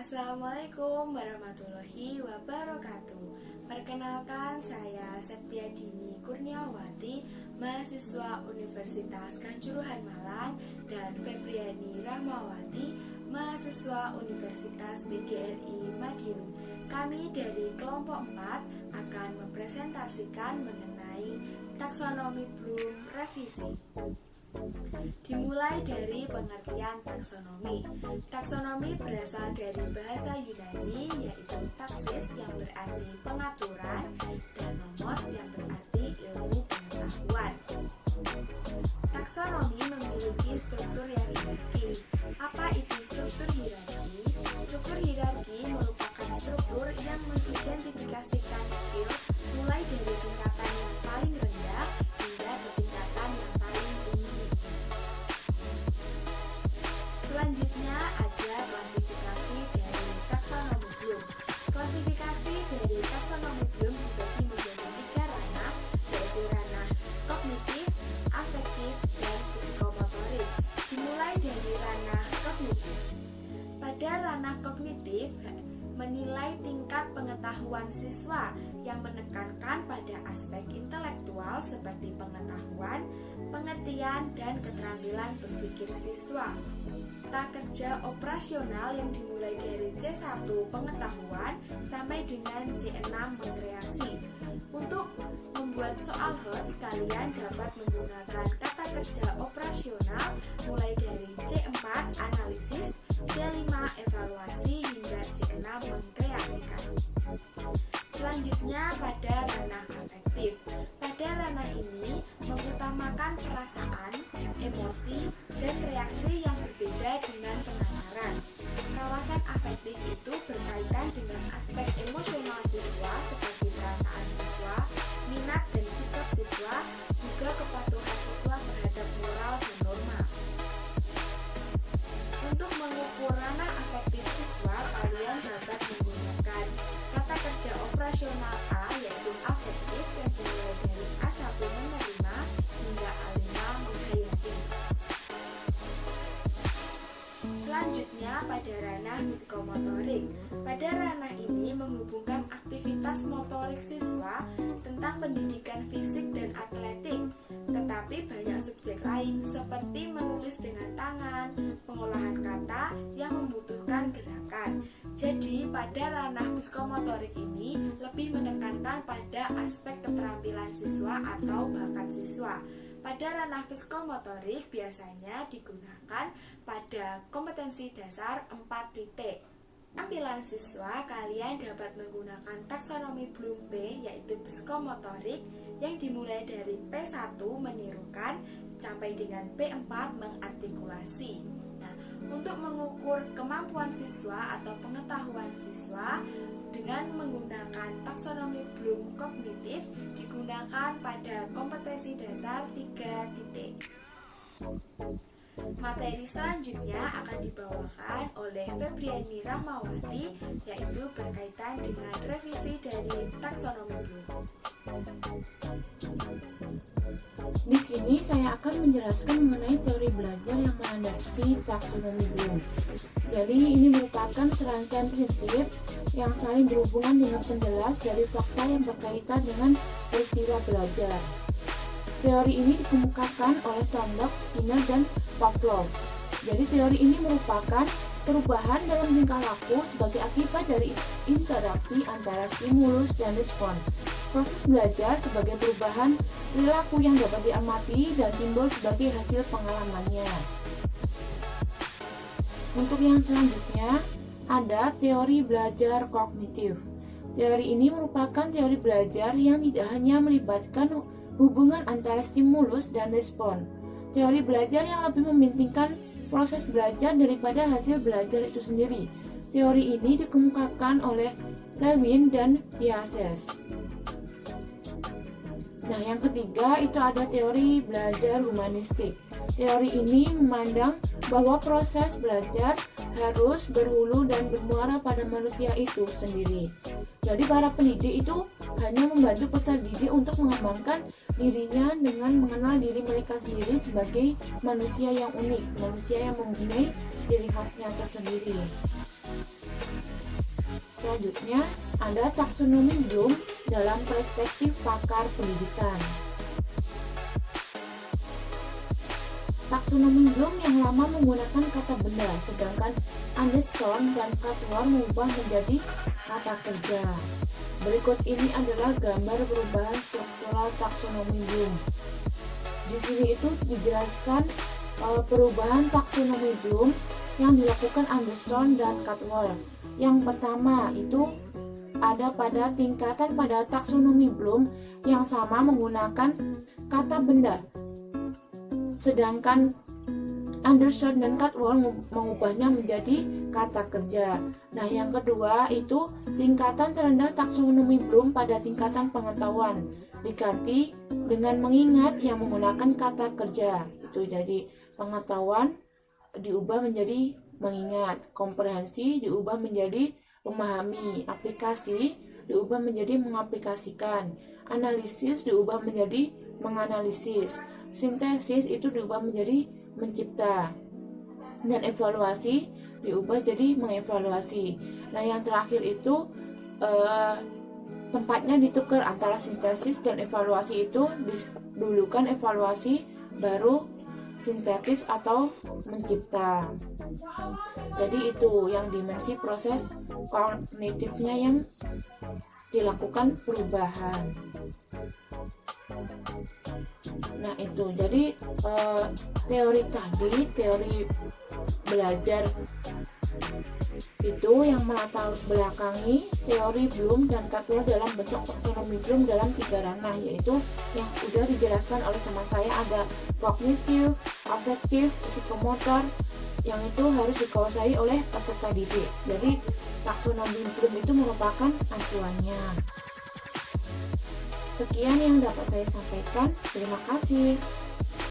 Assalamualaikum warahmatullahi wabarakatuh. Perkenalkan, saya Septia Dini Kurniawati, mahasiswa Universitas Kanjuruhan Malang, dan Febriani Rahmawati, mahasiswa Universitas PGRI Madiun. Kami dari kelompok 4 akan mempresentasikan mengenai taksonomi Bloom revisi. Dimulai dari pengertian taksonomi. Taksonomi berasal dari bahasa Yunani, yaitu taksis yang berarti pengaturan dan nomos yang berarti ilmu pengetahuan. Taksonomi memiliki struktur yang hierarki. Apa itu struktur hierarki? Struktur hierarki merupakan struktur yang mengidentifikasikan skill mulai dari tingkatan yang paling rendah hingga ke tingkatan yang paling tinggi. Selanjutnya ada klasifikasi dari taksonomi Bloom. Klasifikasi dari taksonomi Bloom dibagi menjadi 3 ranah, yaitu ranah kognitif, afektif, dan psikomotorik. Dimulai dari ranah kognitif. Pada ranah kognitif, menilai tingkat pengetahuan siswa yang menekankan pada aspek intelektual seperti pengetahuan, pengertian, dan keterampilan berpikir siswa. Kerja operasional yang dimulai dari C1 pengetahuan sampai dengan C6 mengkreasi. Untuk membuat soal HOTS, kalian dapat menggunakan kata kerja operasional mulai dari C4 analisis, C5 evaluasi, hingga C6 mengkreasikan. Selanjutnya pada ranah afektif. Pada ranah ini mengutamakan perasaan, emosi, dan reaksi yang berbeda dengan penalaran. Kawasan afektif itu berkaitan dengan aspek emosional siswa seperti perasaan siswa, minat dan sikap siswa, juga kepatuhan siswa terhadap moral dan norma. Untuk mengukur ranah afektif siswa, kalian dapat menggunakan kata kerja operasional A, yaitu afektif, yang dimulai dari A1 menerima hingga A5 menghayati. Selanjutnya pada ranah psikomotorik. Pada ranah ini menghubungkan aktivitas motorik siswa tentang pendidikan fisik dan atletik, tetapi banyak subjek lain seperti menulis dengan tangan, pengolahan kata yang membutuhkan gerakan. Jadi pada ranah psikomotorik ini lebih menekankan pada aspek keterampilan siswa atau bakat siswa. Pada ranah psikomotorik biasanya digunakan pada kompetensi dasar 4 titik. Tampilan siswa, kalian dapat menggunakan taksonomi Bloom B, yaitu psikomotorik, yang dimulai dari P1 menirukan sampai dengan P4 mengartikulasi. Nah, untuk mengukur kemampuan siswa atau pengetahuan siswa dengan menggunakan taksonomi Bloom kognitif digunakan pada kompetensi dasar 3 titik. Materi selanjutnya akan dibawakan oleh Febriani Rahmawati, yaitu berkaitan dengan revisi dari taksonomi Bloom. Di sini saya akan menjelaskan mengenai teori belajar yang melandasi taksonomi Bloom. Jadi ini merupakan serangkaian prinsip yang saling berhubungan dengan penjelas dari fakta yang berkaitan dengan peristiwa belajar. Teori ini dikemukakan oleh Tomlok, Skinner, dan Pavlov. Jadi teori ini merupakan perubahan dalam tingkah laku sebagai akibat dari interaksi antara stimulus dan respon. Proses belajar sebagai perubahan perilaku yang dapat diamati dan timbul sebagai hasil pengalamannya. Untuk yang selanjutnya ada teori belajar kognitif. Teori ini merupakan teori belajar yang tidak hanya melibatkan hubungan antara stimulus dan respon. Teori belajar yang lebih mementingkan proses belajar daripada hasil belajar itu sendiri. Teori ini dikemukakan oleh Lewin dan Piaget. Nah, yang ketiga itu ada teori belajar humanistik. Teori ini memandang bahwa proses belajar harus berhulu dan bermuara pada manusia itu sendiri. Jadi para pendidik itu hanya membantu peserta didik untuk mengembangkan dirinya dengan mengenal diri mereka sendiri sebagai manusia yang unik, manusia yang mempunyai ciri khasnya tersendiri. Selanjutnya, ada taksonomi Bloom dalam perspektif pakar pendidikan. Taksonomi Bloom yang lama menggunakan kata benda, sedangkan Anderson dan Caldwell mengubah menjadi kata kerja. Berikut ini adalah gambar perubahan struktural taksonomi Bloom. Di sini itu dijelaskan perubahan taksonomi Bloom yang dilakukan Anderson dan Caldwell. Yang pertama itu ada pada tingkatan pada taksonomi Bloom yang sama menggunakan kata benda, sedangkan Anderson dan Caldwell mengubahnya menjadi kata kerja. Nah, yang kedua itu tingkatan terendah taksonomi Bloom pada tingkatan pengetahuan diganti dengan mengingat yang menggunakan kata kerja. Itu jadi pengetahuan diubah menjadi mengingat, komprehensi diubah menjadi memahami, aplikasi diubah menjadi mengaplikasikan, analisis diubah menjadi menganalisis, sintesis itu diubah menjadi mencipta, dan evaluasi diubah jadi mengevaluasi. Nah, yang terakhir itu tempatnya ditukar antara sintesis dan evaluasi, itu didulukan evaluasi baru sintetis atau mencipta. Jadi itu yang dimensi proses kognitifnya yang dilakukan perubahan. Nah, itu jadi teori tadi, teori belajar itu yang melatar belakangi teori Bloom dan Caldwell dalam bentuk taksonomi Bloom dalam 3 ranah, yaitu yang sudah dijelaskan oleh teman saya, ada kognitif, afektif, psikomotor, yang itu harus dikuasai oleh peserta didik. Jadi taksonomi Bloom itu merupakan acuannya. Sekian yang dapat saya sampaikan. Terima kasih.